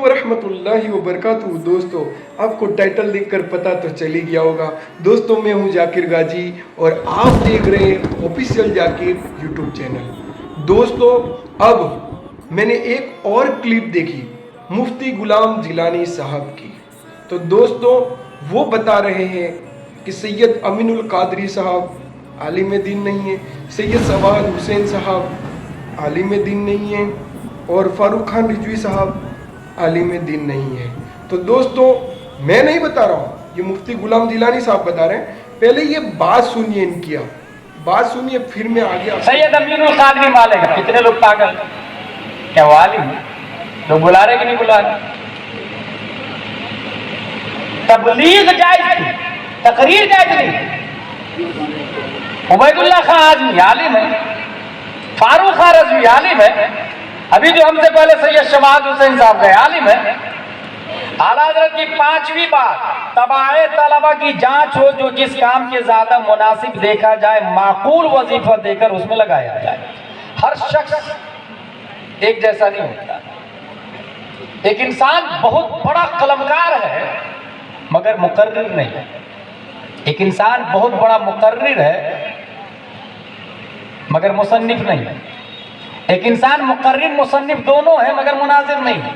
ورحمۃ اللہ وبرکاتہ۔ دوستو آپ کو ٹائٹل دیکھ کر پتہ تو چلی گیا ہوگا، دوستو میں ہوں ذاکر غازی اور آپ دیکھ رہے ہیں آفیشیل ذاکر یوٹیوب چینل۔ دوستو اب میں نے ایک اور کلپ دیکھی مفتی غلام جیلانی صاحب کی، تو دوستو وہ بتا رہے ہیں کہ سید امین القادری صاحب عالم دین نہیں ہیں، سید سواد حسین صاحب عالم دین نہیں ہیں، اور فاروق خان رضوی صاحب عالم دین نہیں ہے۔ تو دوستو میں نہیں بتا رہا ہوں، یہ مفتی غلام جیلانی صاحب بتا رہے ہیں۔ پہلے یہ بات سنیے ان کی، بات سنیے پھر میں آگے سید امین القادری مالک کتنے لوگ پاگل کیا وہ عالم لوگ بلا رہے کہ نہیں بلا رہے؟ تبلیغ جائز تھی، تقریر جائز نہیں۔ عبید اللہ خان آزمی عالم ہے، فاروق خان رضوی عالم ہے، ابھی جو ہم سے پہلے سید شواد حسین صاحب گئے عالم ہے۔ اعلیٰ حضرت کی 5ویں بات، تباہ طلبہ کی جانچ ہو، جو جس کام کے زیادہ مناسب دیکھا جائے معقول وظیفہ دے کر اس میں لگایا جائے۔ ہر شخص ایک جیسا نہیں ہوتا۔ ایک انسان بہت بڑا قلمکار ہے مگر مقرر نہیں ہے، ایک انسان بہت بڑا مقرر ہے مگر مصنف نہیں ہے، ایک انسان مقرر مصنف دونوں ہے مگر مناظر نہیں ہے،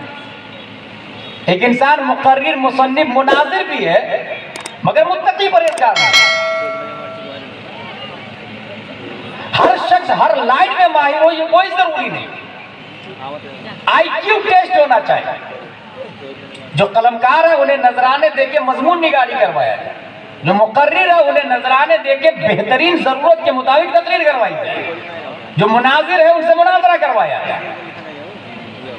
ایک انسان مقرر مصنف مناظر بھی ہے مگر متقی پرہیزگار نہیں۔ ہر شخص ہر لائن میں ماہر ہو یہ کوئی ضروری نہیں، آئی کیو ٹیسٹ ہونا چاہیے۔ جو قلمکار ہے انہیں نذرانے دے کے مضمون نگاری کروایا جائے، جو مقرر ہے انہیں نذرانے دے کے بہترین ضرورت کے مطابق تقریر کروائی جائے، جو مناظر ہے ان سے مناظرہ کروایا جائے۔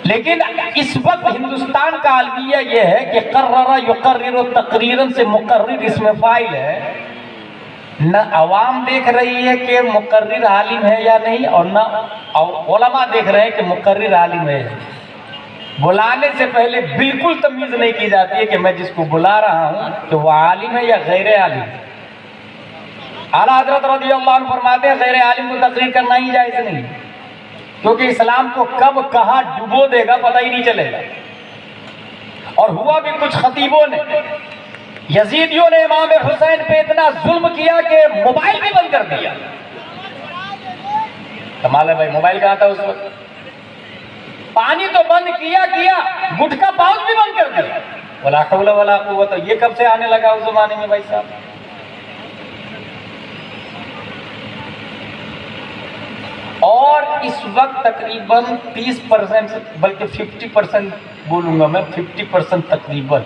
لیکن اس وقت ہندوستان کا المیہ یہ ہے کہ قرر یقرر تقریرا سے مقرر اس میں فاعل ہے، نہ عوام دیکھ رہی ہے کہ مقرر عالم ہے یا نہیں، اور نہ علماء دیکھ رہے ہیں کہ مقرر عالم ہے۔ بلانے سے پہلے بالکل تمیز نہیں کی جاتی ہے کہ میں جس کو بلا رہا ہوں کہ وہ عالم ہے یا غیر عالم۔ اعلیٰ حضرت رضی اللہ عنہ فرماتے ہیں غیر عالم کو تقریر کرنا ہی جائز نہیں، کیونکہ اسلام کو کب کہاں ڈبو دے گا پتہ ہی نہیں چلے گا۔ اور ہوا بھی کچھ خطیبوں نے، یزیدیوں نے امام حسین پہ اتنا ظلم کیا کہ موبائل بھی بند کر دیا۔ کمال ہے بھائی، موبائل کہاں تھا اس وقت؟ پانی تو بند کیا گٹکا پاؤچ بھی بند کر دیا۔ ولا حول ولا قوت، یہ کب سے آنے لگا اس زمانے میں بھائی صاحب؟ اور اس وقت تقریباً 30% بلکہ 50% بولوں گا میں، 50% تقریباً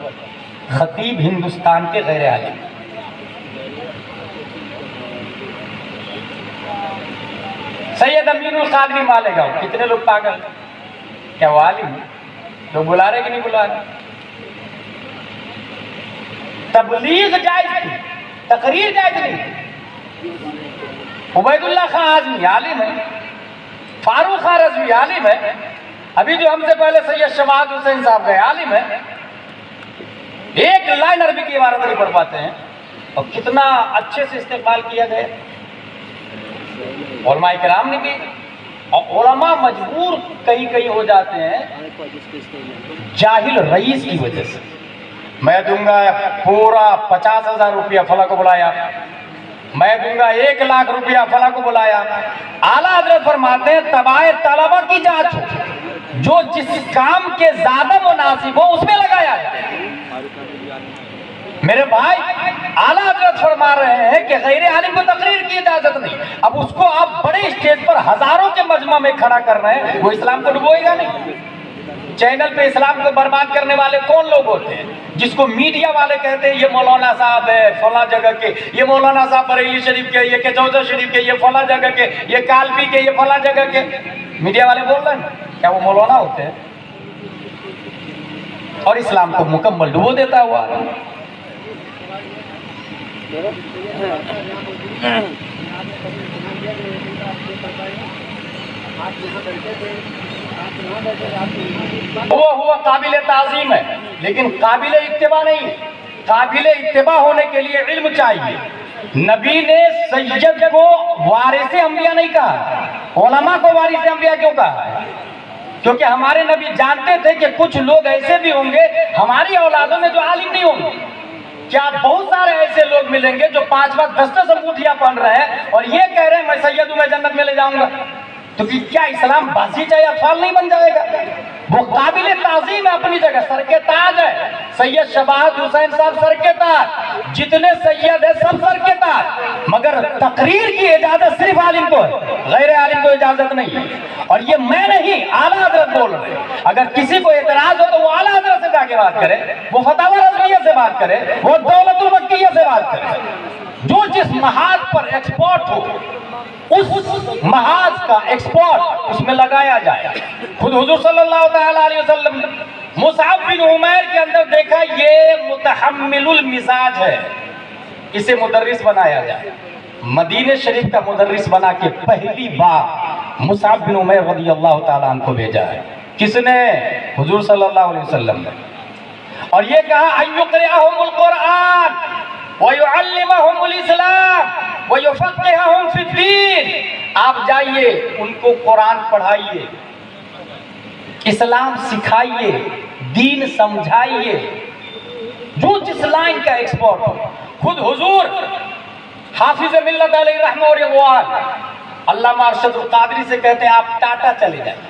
خطیب ہندوستان کے غیر عالم۔ سید امین القادری مالیگاؤں کتنے لوگ پاگل کیا وہ عالم لوگ بلا رہے کہ نہیں بلا رہے؟ تبلیغ جائز تھی، تقریر جائز نہیں۔ عبید اللہ خان آزمی عالم ہے، فاروق خان رضوی عالم ہے، ابھی جو ہم سے پہلے سید شواد حسین صاحب گئے عالم ہے، ایک لائن عربی کی عبارت نہیں پڑھ پاتے ہیں، اور کتنا اچھے سے استقبال کیا گیا علماء کرام نے بھی۔ اور علماء مجبور کہیں ہو جاتے ہیں جاہل رئیس کی وجہ سے، میں دوں گا پورا 50,000 روپیہ فلاں کو بلایا، میں دوں گا 1,00,000 روپیہ فلاں کو بلایا۔ اعلیٰ حضرت فرماتے ہیں تباہ طلبہ کی جانچ ہو، جو جس کام کے زیادہ مناسب ہو اس میں لگایا ہے۔ میرے بھائی اعلیٰ حضرت فرما رہے ہیں کہ غیر عالم کو تقریر کی اجازت نہیں۔ اب اس کو آپ بڑے اسٹیج پر ہزاروں کے مجمع میں کھڑا کر رہے ہیں، وہ اسلام کو ڈبوئے گا نہیں۔ چینل پہ اسلام کو برباد کرنے والے کون لوگ ہوتے ہیں؟ جس کو میڈیا والے کہتے ہیں یہ مولانا صاحب ہے فلاں جگہ کے، یہ مولانا صاحب بریلی شریف کے، یہ کچوزہ شریف کے، یہ فلاں جگہ کے، یہ کالپی کے، یہ فلاں جگہ کے۔ میڈیا والے بول رہے ہیں، کیا وہ مولانا ہوتے ہیں؟ اور اسلام کو مکمل ڈبو دیتا ہوا۔ ہوا قابل تعظیم ہے لیکن قابل اتباع نہیں۔ قابل اتباع ہونے کے لیے علم چاہیے۔ نبی نے سید کو وارث انبیاء نہیں کہا، علماء کو وارث انبیاء کیوں کہا ہے؟ کیونکہ ہمارے نبی جانتے تھے کہ کچھ لوگ ایسے بھی ہوں گے ہماری اولادوں میں جو عالم نہیں ہوں گے. کیا بہت سارے ایسے لوگ ملیں گے جو 5-10 انگوٹھیاں پہن رہے ہیں اور یہ کہہ رہے ہیں میں سید ہوں, میں جنت میں لے جاؤں گا. تو کیا اسلام بازیچہ یا اطفال نہیں بن جائے گا؟ وہ قابل تعظیم ہے اپنی جگہ, سر کے تاج ہے. سید شباہت حسین صاحب سر کے تاج, جتنے سید ہیں سب سر کے تاج, مگر تقریر کی اجازت صرف عالم کو ہے, غیر عالم کو اجازت نہیں ہے. اور یہ میں نہیں, اعلیٰ حضرت بول رہے ہیں. اگر کسی کو اعتراض ہو تو وہ اعلیٰ حضرت سے جا کے بات کرے, وہ فتاوی رضویہ سے بات کرے, وہ دولت المکیہ سے بات کرے. جو جس محاذ پر ایکسپورٹ ہو اس محاذ کا ایکسپورٹ اس میں لگایا جائے. خود حضور صلی اللہ تعالیٰ علیہ وسلم مصعب بن عمیر کے اندر دیکھا یہ متحمل المزاج ہے, اسے مدرس بنایا جائے. مدینہ شریف کا مدرس بنا کے پہلی بار مصعب بن عمیر رضی اللہ تعالیٰ عنہ کو بھیجا ہے. کس نے؟ حضور صلی اللہ علیہ وسلم نے. اور یہ کہا ان یقرئہم القرآن وَيُعَلِّمَهُمُ الْإِسْلَامِ وَيُفَقِّهَهُمْ فِي الدِّينِ. آپ جائیے ان کو قرآن پڑھائیے, اسلام سکھائیے, دین سمجھائیے. جو جس لائن کا ایکسپورٹ ہو. خود حضور حافظ ملت علیہ رحمہ و رضوان علامہ ارشد القادری سے کہتے ہیں آپ ٹاٹا چلے جائیں,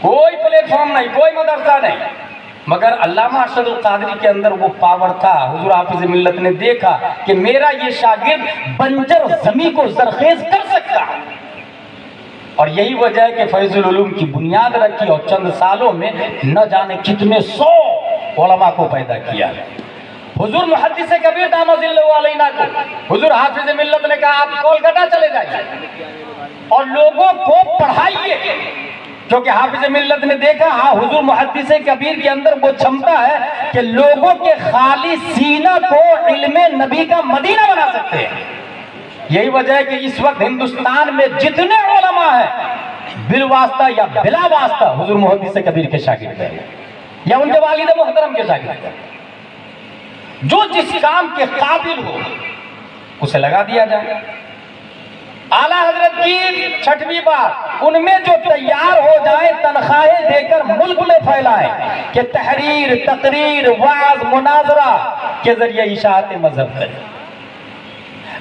کوئی پلیٹ فارم نہیں, کوئی مدرسہ نہیں, مگر علامہ ارشد القادری کے اندر وہ پاور تھا. حضور حافظ ملت نے دیکھا کہ میرا یہ شاگرد بنجر زمین کو زرخیز کر سکتا ہے, اور یہی وجہ ہے کہ فیض العلوم کی بنیاد رکھی اور چند سالوں میں نہ جانے کتنے 100 علماء کو پیدا کیا. حضور محدث کبیر دامت اللہ علینا کو حضور حافظ ملت نے کہا آپ کولکتہ چلے جائیے اور لوگوں کو پڑھائیے, کیونکہ حافظ ملت نے دیکھا ہاں حضور محدث کبیر کے اندر وہ چھمتا ہے کہ لوگوں کے خالی سینہ کو علم نبی کا مدینہ بنا سکتے ہیں. یہی وجہ ہے کہ اس وقت ہندوستان میں جتنے علماء ہیں بالواسطہ یا بلا واسطہ حضور محدث کبیر کے شاگرد ہیں یا ان کے والد محترم کے شاگرد ہیں. جو جس کام کے قابل ہو اسے لگا دیا جائے. اعلیٰ حضرت کی 6ویں بار ان میں جو تیار ہو جائے تنخواہیں دے کر ملک میں پھیلائیں کہ تحریر, تقریر, وعظ, مناظرہ کے ذریعے اشاعت مذہب ہے.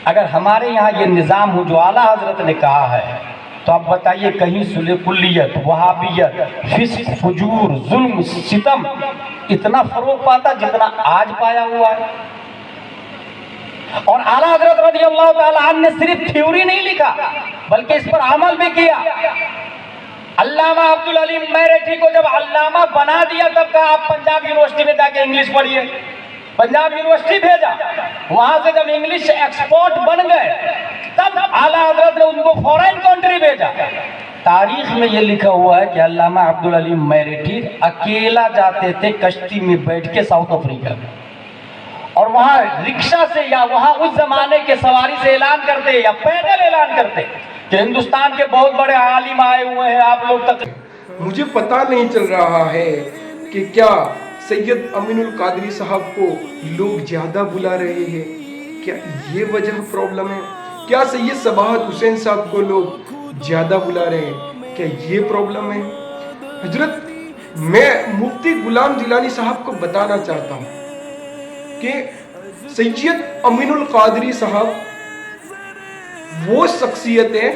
اگر ہمارے یہاں یہ نظام ہو جو اعلیٰ حضرت نے کہا ہے تو آپ بتائیے کہیں صلح کلیت, وہابیت, فسق, فجور, ظلم, ستم اتنا فروغ پاتا جتنا آج پایا ہوا ہے. اور اعلیٰ حضرت رضی اللہ تعالیٰ عنہ نے صرف تھیوری نہیں لکھا بلکہ اس پر عمل بھی کیا. علامہ عبدالعلیم میرٹھی کو جب علامہ بنا دیا تب کہا آپ پنجاب یونیورسٹی میں جا کے انگلش پڑھیے. پنجاب یونیورسٹی بھیجا, وہاں سے جب انگلش ایکسپورٹ بن گئے تب اعلیٰ حضرت نے ان کو فورین کنٹری بھیجا. تاریخ میں یہ لکھا ہوا ہے کہ علامہ عبدالعلیم میرٹھی اکیلا جاتے تھے کشتی میں بیٹھ کے ساؤتھ افریقہ میں, اور وہاں رکشہ سے یا وہاں اس زمانے کے سواری سے اعلان کرتے یا پیدل اعلان کرتے کہ ہندوستان کے بہت بڑے عالم آئے ہوئے ہیں, آپ لوگ تک. مجھے پتہ نہیں چل رہا ہے کہ کیا سید امین القادری صاحب کو لوگ زیادہ بلا رہے ہیں, کیا یہ وجہ پرابلم ہے؟ کیا سید صباحت حسین صاحب کو لوگ زیادہ بلا رہے ہیں, کیا یہ پرابلم ہے؟ حضرت میں مفتی غلام جیلانی صاحب کو بتانا چاہتا ہوں کہ سید امین القادری صاحب وہ شخصیت ہے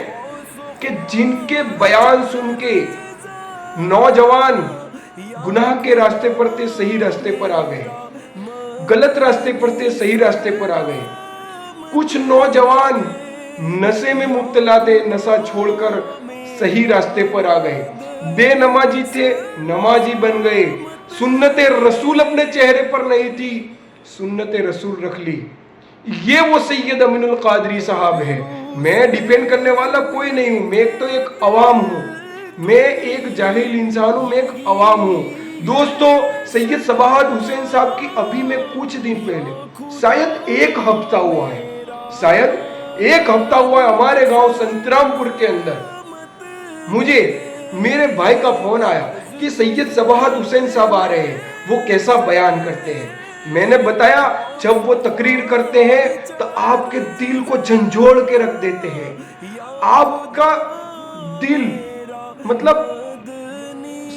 کہ جن کے بیان سن کے نوجوان گناہ کے راستے پر تھے صحیح راستے پر آ گئے, غلط راستے پر تھے صحیح راستے پر آ گئے. کچھ نوجوان نشے میں مبتلا تھے, نشہ چھوڑ کر صحیح راستے پر آ گئے. بے نمازی تھے نمازی بن گئے. سنت رسول اپنے چہرے پر نہیں تھی, سنت رسول رکھ لی. یہ وہ سید امین القادری صاحب ہے. میں ڈیپینڈ کرنے والا کوئی نہیں ہوں, میں تو ایک عوام ہوں, میں ایک جاہل انسان ہوں, میں ایک عوام ہوں. دوستو سید صباحت حسین صاحب کی ابھی میں کچھ دن پہلے شاید ایک ہفتہ ہوا ہے ہمارے گاؤں سنترام پور کے اندر مجھے میرے بھائی کا فون آیا کہ سید صباحت حسین صاحب آ رہے ہیں, وہ کیسا بیان کرتے ہیں. میں نے بتایا جب وہ تقریر کرتے ہیں تو آپ کے دل کو جھنجھوڑ کے رکھ دیتے ہیں. آپ کا دل مطلب